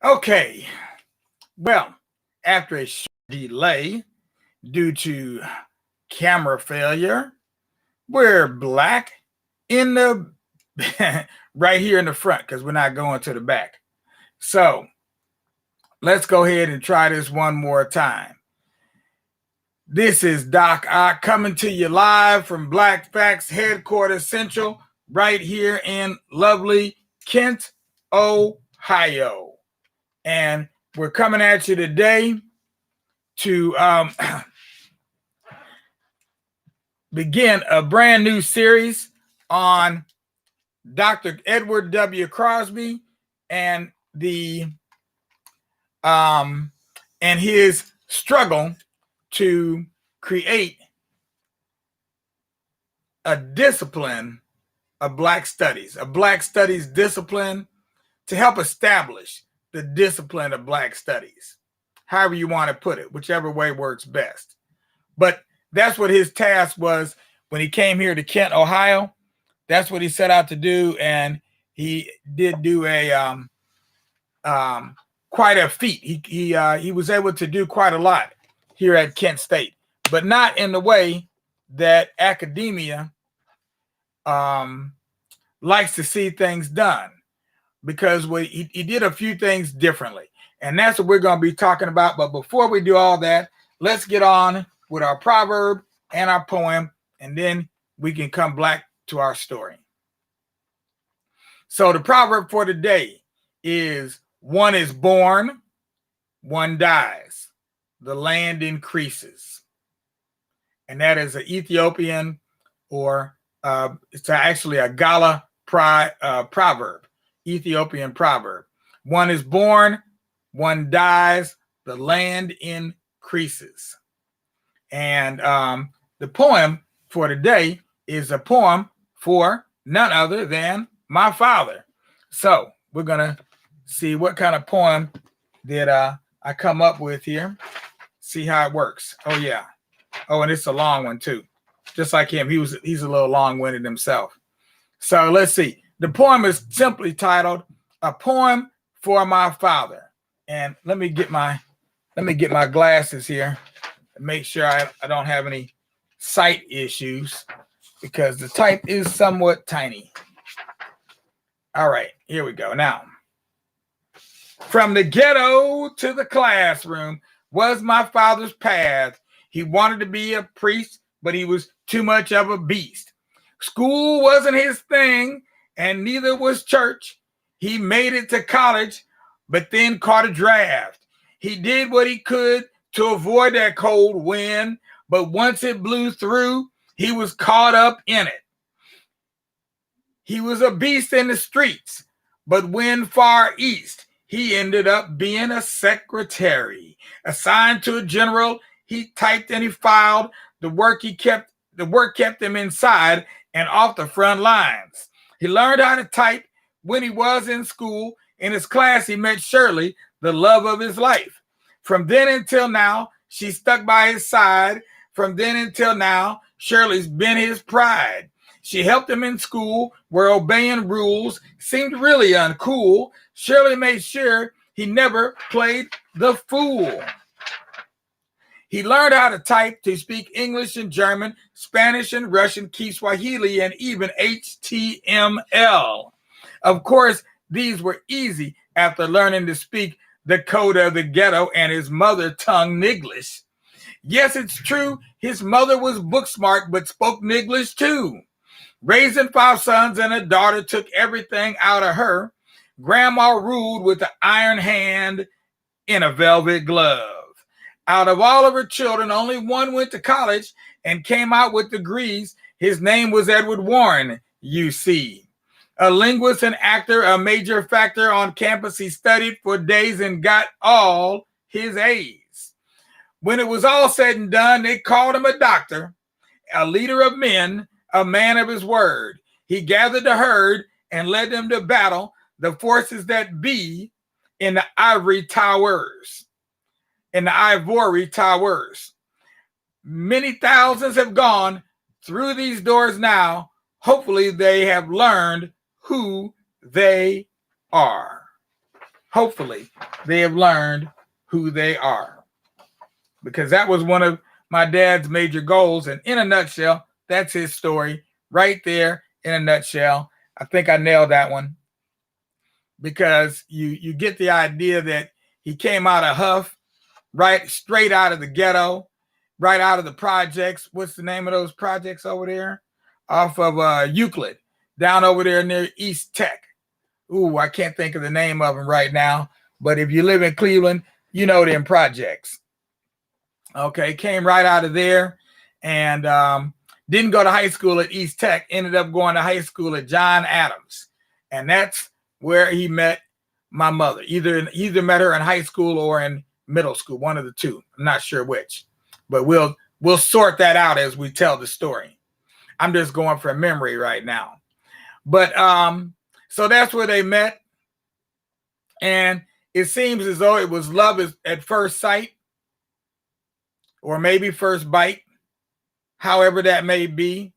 Okay, well, after a short delay due to camera failure, we're black in the right here in the front because we're not going to the back. So let's go ahead and try this one more time. This is Doc Ock coming to you live from Black Facts Headquarters Central right here in lovely Kent, Ohio. And we're coming at you today to begin a brand new series on Dr. Edward W. Crosby and and his struggle to create a discipline of Black studies, a Black studies discipline to help establish the discipline of Black studies, however you want to put it, whichever way works best. But that's what his task was when he came here to Kent, Ohio. That's what he set out to do, and he did do a quite a feat. He was able to do quite a lot here at Kent State, but not in the way that academia likes to see things done, because he did a few things differently, and that's what we're going to be talking about. But before we do all that, let's get on with our proverb and our poem, and then we can come back to our story. So the proverb for today is: one is born, one dies, the land increases. And that is an Ethiopian, or it's actually a Gala proverb, Ethiopian proverb. One is born, one dies, the land increases. And the poem for today is a poem for none other than my father. So we're going to see what kind of poem did I come up with here. See how it works. Oh, yeah. Oh, and it's a long one, too. Just like him. He's a little long-winded himself. So let's see. The poem is simply titled "A Poem for My Father." And let me get my glasses here and make sure I don't have any sight issues, because the type is somewhat tiny. All right, here we go. Now, from the ghetto to the classroom was my father's path. He wanted to be a priest, but he was too much of a beast. School wasn't his thing, and neither was church. He made it to college, but then caught a draft. He did what he could to avoid that cold wind, but once it blew through, he was caught up in it. He was a beast in the streets, but when far east, he ended up being a secretary. Assigned to a general, he typed and he filed. The work kept him inside and off the front lines. He learned how to type when he was in school. In his class, he met Shirley, the love of his life. From then until now, she stuck by his side. From then until now, Shirley's been his pride. She helped him in school, where obeying rules seemed really uncool. Shirley made sure he never played the fool. He learned how to type, to speak English and German, Spanish and Russian, Kiswahili, and even HTML. Of course, these were easy after learning to speak the code of the ghetto and his mother tongue Niglish. Yes, it's true, his mother was book smart, but spoke Niglish too. Raising 5 sons and a daughter took everything out of her. Grandma ruled with an iron hand in a velvet glove. Out of all of her children, only one went to college and came out with degrees. His name was Edward Warren, you see. A linguist and actor, a major factor on campus, he studied for days and got all his A's. When it was all said and done, they called him a doctor, a leader of men, a man of his word. He gathered the herd and led them to battle the forces that be in the ivory towers. Many thousands have gone through these doors now. Hopefully they have learned who they are. hopefully they have learned who they are, because that was one of my dad's major goals. And in a nutshell, that's his story right there in a nutshell. I think I nailed that one, because you get the idea that he came out of Huff, right straight out of the ghetto, right out of the projects. What's the name of those projects over there? Off of Euclid, down over there near East Tech. Ooh, I can't think of the name of them right now. But if you live in Cleveland, you know them projects. Okay, came right out of there, and didn't go to high school at East Tech. Ended up going to high school at John Adams, and that's where he met my mother. Either met her in high school or in middle school, one of the two. I'm not sure which, but we'll sort that out as we tell the story. I'm just going from memory right now. But so that's where they met, and it seems as though it was love at first sight, or maybe first bite, however that may be.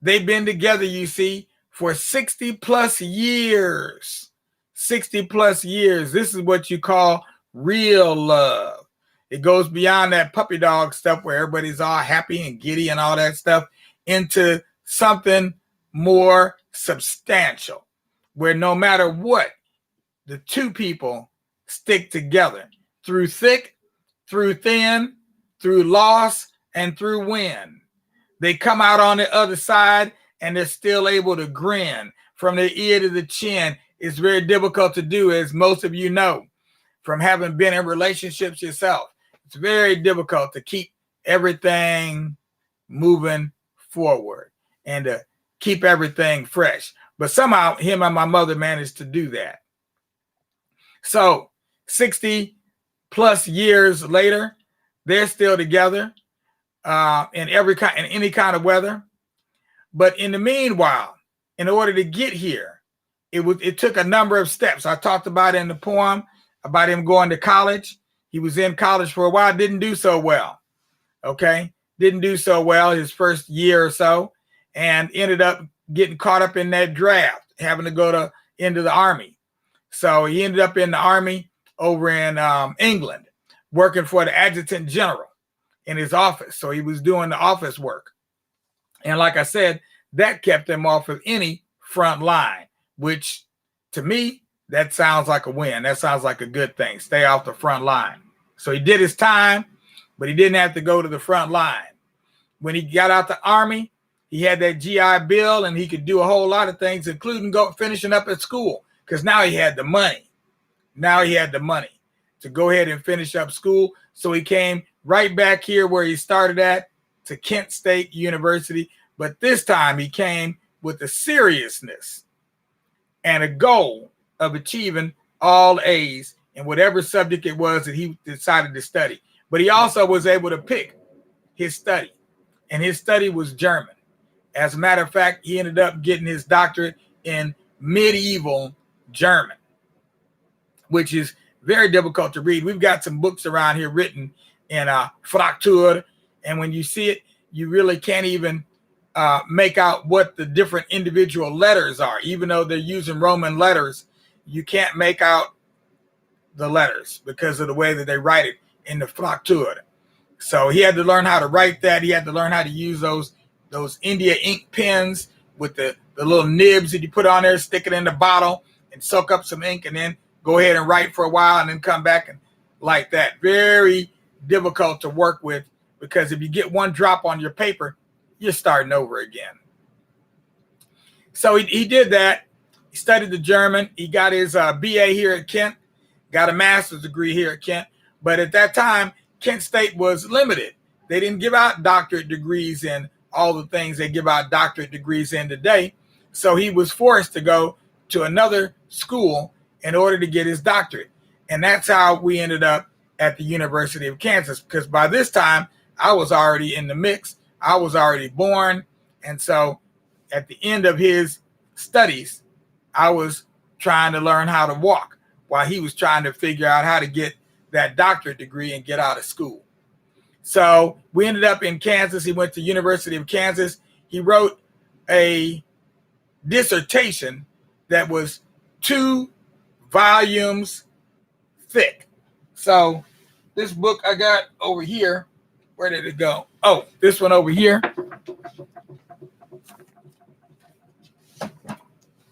They've been together, you see, for 60 plus years. 60 plus years. This is what you call real love. It goes beyond that puppy dog stuff where everybody's all happy and giddy and all that stuff, into something more substantial, where no matter what, the two people stick together through thick, through thin, through loss, and through win. They come out on the other side and they're still able to grin from their ear to the chin. It's very difficult to do, as most of you know from having been in relationships yourself. It's very difficult to keep everything moving forward and to keep everything fresh. But somehow him and my mother managed to do that. So 60 plus years later, they're still together in any kind of weather. But in the meanwhile, in order to get here, it took a number of steps. I talked about in the poem about him going to college. He was in college for a while, didn't do so well. Okay, didn't do so well his first year or so, and ended up getting caught up in that draft, having to go into the army. So he ended up in the army over in England, working for the adjutant general in his office. So he was doing the office work. And like I said, that kept him off of any front line, which to me, that sounds like a win. That sounds like a good thing. Stay off the front line. So he did his time, but he didn't have to go to the front line. When he got out the army, he had that GI Bill, and he could do a whole lot of things, including finishing up at school, because now he had the money. Now he had the money to go ahead and finish up school. So he came right back here where he started at, to Kent State University. But this time he came with the seriousness and a goal of achieving all A's in whatever subject it was that he decided to study. But he also was able to pick his study, and his study was German. As a matter of fact, he ended up getting his doctorate in medieval German, which is very difficult to read. We've got some books around here written in Fraktur, and when you see it, you really can't even make out what the different individual letters are. Even though they're using Roman letters, you can't make out the letters because of the way that they write it in the Fraktur. So he had to learn how to write that. He had to learn how to use those India ink pens with the little nibs that you put on there, stick it in the bottle and soak up some ink, and then go ahead and write for a while and then come back and like that. Very difficult to work with, because if you get one drop on your paper, you're starting over again. So he did that. He studied the German. He got his BA here at Kent, got a master's degree here at Kent. But at that time, Kent State was limited. They didn't give out doctorate degrees in all the things they give out doctorate degrees in today. So he was forced to go to another school in order to get his doctorate. And that's how we ended up at the University of Kansas, because by this time I was already in the mix. I was already born. And so at the end of his studies, I was trying to learn how to walk while he was trying to figure out how to get that doctorate degree and get out of school. So we ended up in Kansas. He went to University of Kansas. He wrote a dissertation that was 2 volumes thick. So this book I got over here, where did it go? Oh, this one over here.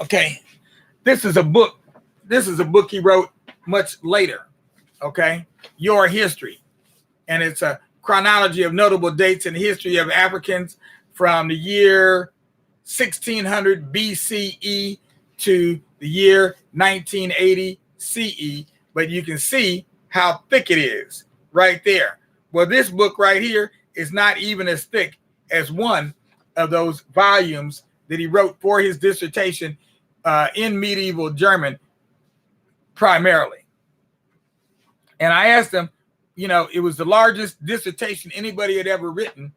Okay, this is a book. This is a book he wrote much later. Okay, Your History, and it's a chronology of notable dates in the history of Africans from the year 1600 BCE to the year 1980 CE. But you can see how thick it is right there. Well, this book right here is not even as thick as one of those volumes that he wrote for his dissertation in medieval German primarily. And I asked him, you know, it was the largest dissertation anybody had ever written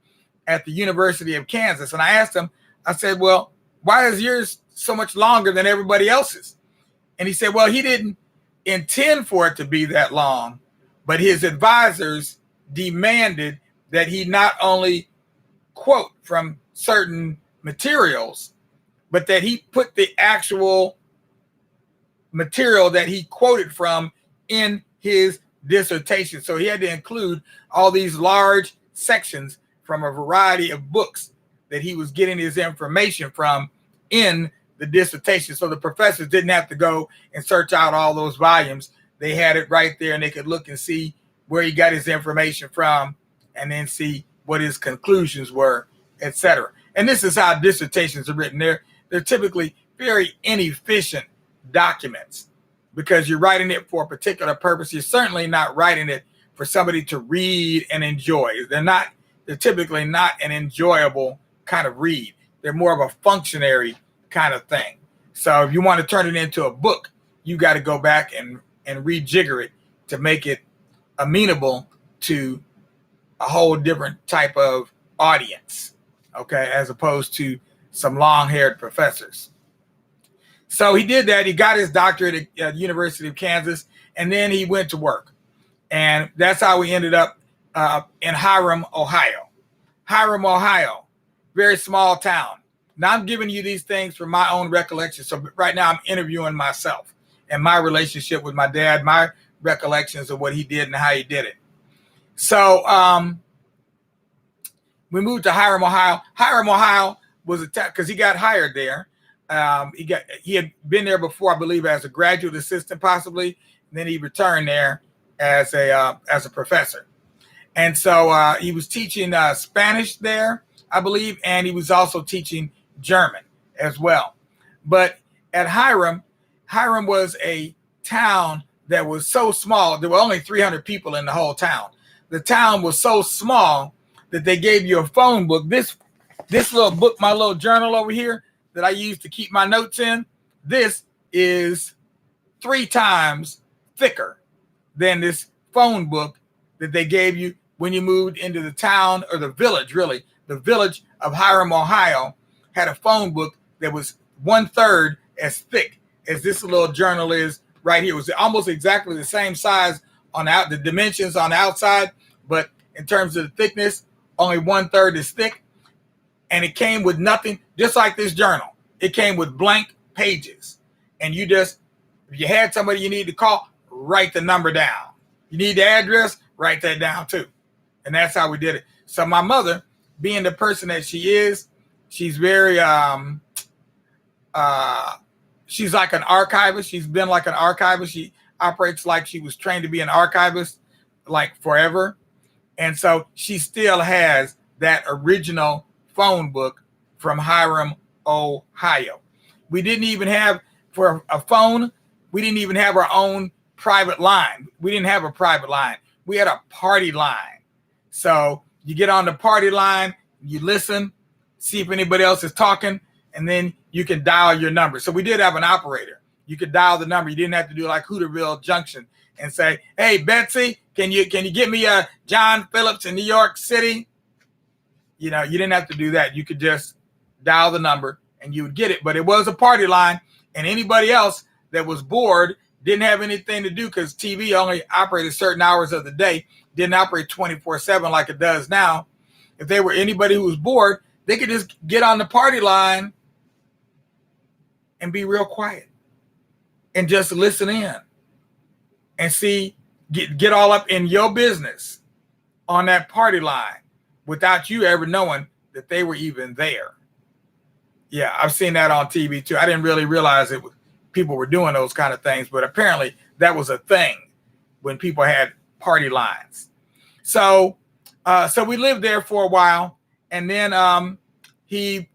at the University of Kansas. And I asked him, I said, well, why is yours so much longer than everybody else's? And he said, well, he didn't intend for it to be that long, but his advisors demanded that he not only quote from certain materials, but that he put the actual material that he quoted from in his dissertation. So he had to include all these large sections from a variety of books that he was getting his information from in the dissertation. So the professors didn't have to go and search out all those volumes. They had it right there, and they could look and see where he got his information from, and then see what his conclusions were, etc. And this is how dissertations are written. They're typically very inefficient documents because you're writing it for a particular purpose. You're certainly not writing it for somebody to read and enjoy. They're typically not an enjoyable kind of read. They're more of a functionary kind of thing. So if you want to turn it into a book, you got to go back and rejigger it to make it amenable to a whole different type of audience, okay, as opposed to some long-haired professors. So he did that. He got his doctorate at the University of Kansas, and then he went to work. And that's how we ended up in Hiram, Ohio. Hiram, Ohio, very small town. Now I'm giving you these things from my own recollection. So right now I'm interviewing myself and my relationship with my dad, my recollections of what he did and how he did it. So we moved to Hiram, Ohio. Hiram, Ohio was because he got hired there. He had been there before, I believe, as a graduate assistant, possibly. And then he returned there as a professor. And so he was teaching Spanish there, I believe, and he was also teaching German as well. But at Hiram was a town that was so small. There were only 300 people in the whole town. The town was so small that they gave you a phone book. This little book, my little journal over here that I use to keep my notes in, this is 3 times thicker than this phone book that they gave you when you moved into the town, or the village, really. The village of Hiram, Ohio, had a phone book that was 1/3 as thick as this little journal is right here. It was almost exactly the same size on the dimensions on the outside, but in terms of the thickness, only 1/3 is thick. And it came with nothing, just like this journal. It came with blank pages. And you just, if you had somebody you need to call, write the number down. You need the address, write that down too. And that's how we did it. So my mother, being the person that she is, she's very, she's like an archivist. She's been like an archivist. She operates like she was trained to be an archivist, like forever. And so she still has that original phone book from Hiram, Ohio. We didn't even have, for a phone, we didn't even have our own private line. We didn't have a private line. We had a party line. So you get on the party line, you listen, see if anybody else is talking, and then you can dial your number. So we did have an operator. You could dial the number. You didn't have to do like Hooterville Junction and say, hey, Betsy, can you get me a John Phillips in New York City? You know, you didn't have to do that. You could just dial the number and you would get it. But it was a party line, and anybody else that was bored, didn't have anything to do, because TV only operated certain hours of the day, didn't operate 24/7 like it does now. If they were anybody who was bored, they could just get on the party line and be real quiet and just listen in and get all up in your business on that party line without you ever knowing that they were even there. Yeah, I've seen that on TV too. I didn't really realize people were doing those kind of things, but apparently that was a thing when people had party lines. So we lived there for a while, and then we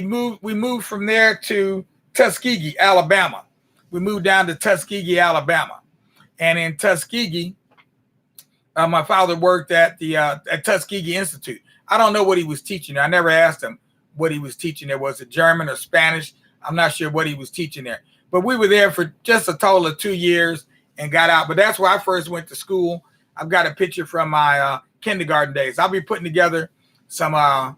moved from there to Tuskegee, Alabama. We moved down to Tuskegee, Alabama. And in Tuskegee, my father worked at Tuskegee Institute. I don't know what he was teaching. I never asked him what he was teaching there. Was it German or Spanish? I'm not sure what he was teaching there. But we were there for just a total of 2 years and got out. But that's where I first went to school. I've got a picture from my kindergarten days. I'll be putting together some a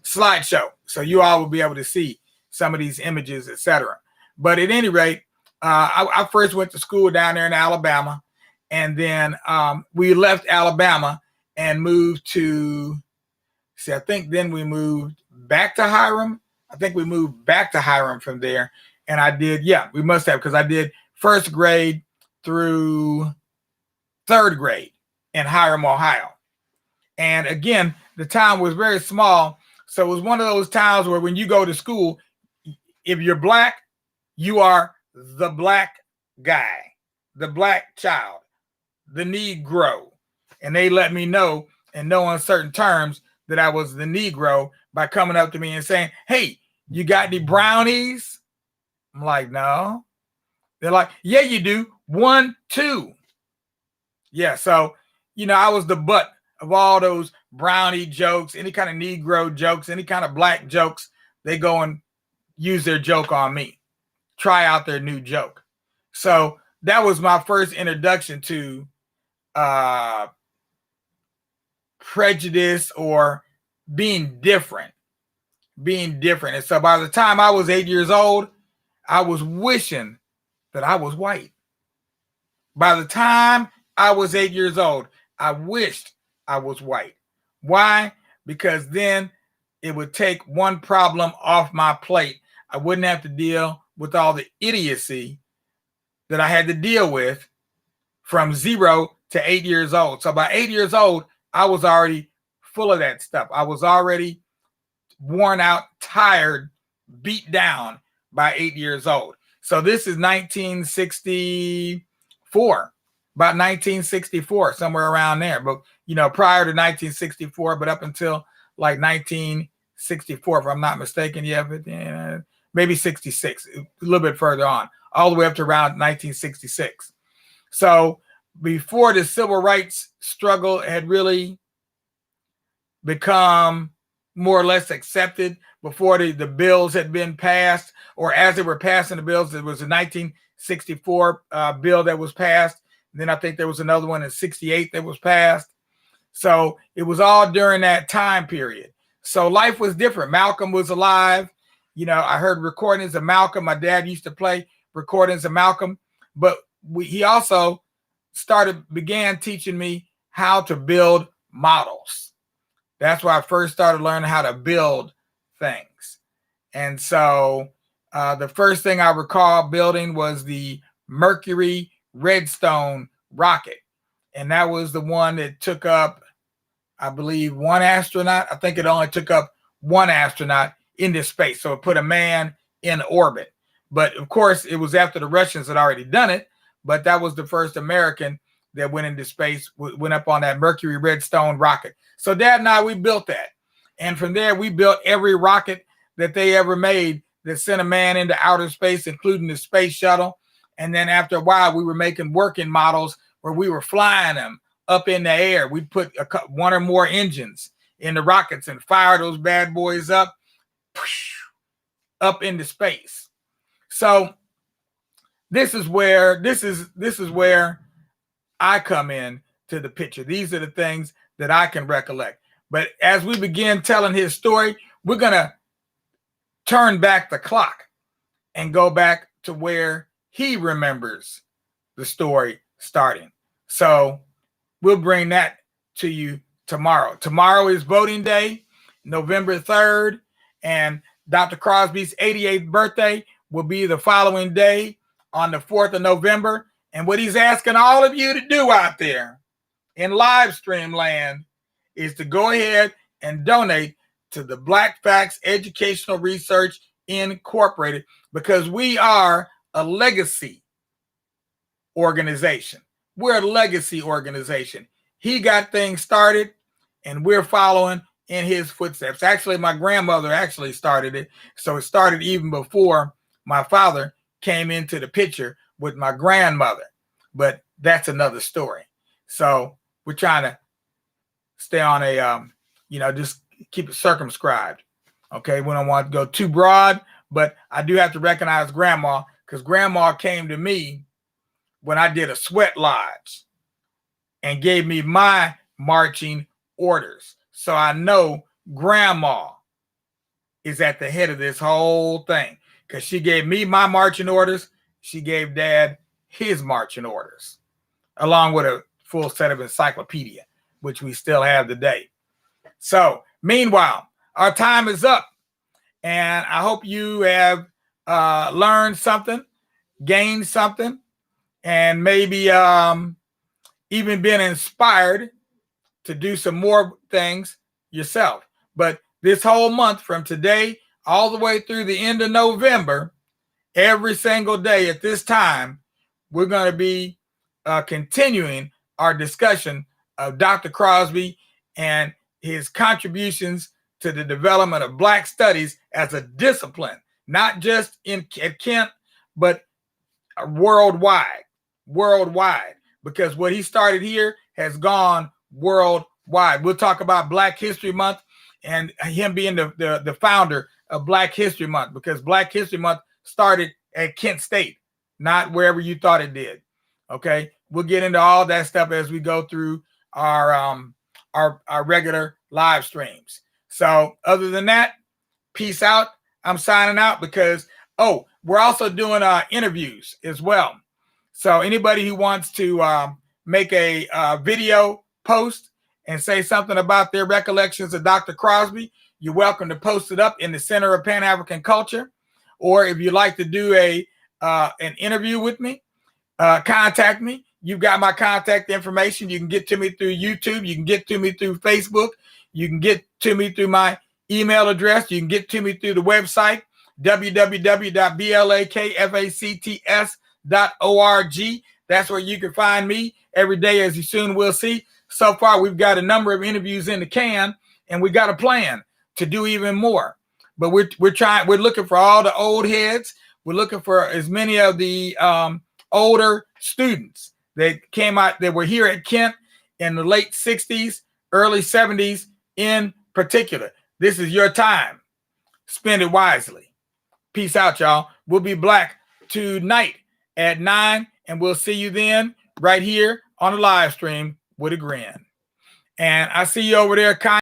slideshow, so you all will be able to see some of these images, etc. But at any rate, I first went to school down there in Alabama, and then we left Alabama and moved to. I think then we moved back to Hiram. I think we moved back to Hiram from there, and I did. Yeah, we must have, because I did first grade through third grade in Hiram, Ohio. And again, the town was very small. So it was one of those towns where when you go to school, if you're black, you are the black guy, the black child, the Negro. And they let me know in no uncertain terms that I was the Negro by coming up to me and saying, "Hey, you got any brownies?" I'm like, "No." They're like, "Yeah, you do. 1, 2. Yeah, so, I was the butt of all those brownie jokes, any kind of Negro jokes, any kind of black jokes. They go and use their joke on me, try out their new joke. So that was my first introduction to prejudice or being different. And so by the time I was 8 years old, I was wishing that I was white. By the time I was 8 years old, I wished I was white. Why? Because then it would take one problem off my plate. I wouldn't have to deal with all the idiocy that I had to deal with from 0 to 8 years old. So by 8 years old, I was already full of that stuff. I was already worn out, tired, beat down by 8 years old. So this is 1964. About 1964, somewhere around there. But, prior to 1964, but up until like 1964, if I'm not mistaken, maybe 66, a little bit further on, all the way up to around 1966. So before the civil rights struggle had really become more or less accepted, before the bills had been passed, or as they were passing the bills, there was a 1964 bill that was passed. Then I think there was another one in 68 that was passed. So it was all during that time period. So life was different. Malcolm was alive. I heard recordings of Malcolm. My dad used to play recordings of Malcolm. But he also began teaching me how to build models. That's why I first started learning how to build things. And so the first thing I recall building was the Mercury Redstone rocket. And that was the one that took up, I believe, one astronaut. I think it only took up one astronaut into space. So it put a man in orbit. But of course, it was after the Russians had already done it. But that was the first American that went into space, went up on that Mercury Redstone rocket. So Dad and I, we built that. And from there, we built every rocket that they ever made that sent a man into outer space, including the space shuttle. And then after a while, we were making working models where we were flying them up in the air. We put one or more engines in the rockets and fire those bad boys up into space. So this is where I come in to the picture. These are the things that I can recollect. But as we begin telling his story, we're going to turn back the clock and go back to where he remembers the story starting. So we'll bring that to you tomorrow. Tomorrow is voting day, November 3rd, and Dr. Crosby's 88th birthday will be the following day on the 4th of November. And what he's asking all of you to do out there in live stream land is to go ahead and donate to the Black Facts Educational Research Incorporated, because we are a legacy organization. We're a legacy organization. He got things started and we're following in his footsteps. Actually, my grandmother actually started it. So it started even before my father came into the picture with my grandmother. But that's another story. So we're trying to stay on a, just keep it circumscribed. Okay, we don't want to go too broad, but I do have to recognize grandma, because grandma came to me when I did a sweat lodge and gave me my marching orders. So I know grandma is at the head of this whole thing, because she gave me my marching orders. She gave dad his marching orders, along with a full set of encyclopedia, which we still have today. So meanwhile, our time is up, and I hope you have learned something, gained something, and maybe even been inspired to do some more things yourself. But this whole month, from today all the way through the end of November, every single day at this time, we're going to be continuing our discussion of Dr. Crosby and his contributions to the development of Black studies as a discipline, not just at Kent, but worldwide, because what he started here has gone worldwide. We'll talk about Black History Month and him being the founder of Black History Month, because Black History Month started at Kent State, not wherever you thought it did. Okay, we'll get into all that stuff as we go through our regular live streams. So other than that, peace out. I'm signing out, because we're also doing interviews as well. So anybody who wants to make a video post and say something about their recollections of Dr. Crosby, you're welcome to post it up in the Center of Pan-African Culture. Or if you'd like to do an interview with me, contact me. You've got my contact information. You can get to me through YouTube. You can get to me through Facebook. You can get to me through my email address. You can get to me through the website, www.blakfacts.org. That's where you can find me every day, as you soon will see. So far, we've got a number of interviews in the can, and we got a plan to do even more. But we're looking for all the old heads. We're looking for as many of the older students that came out, that were here at Kent in the late 60s, early 70s in particular. This is your time. Spend it wisely. Peace out, y'all. We'll be Black tonight at 9, and we'll see you then right here on the live stream with a grin. And I see you over there,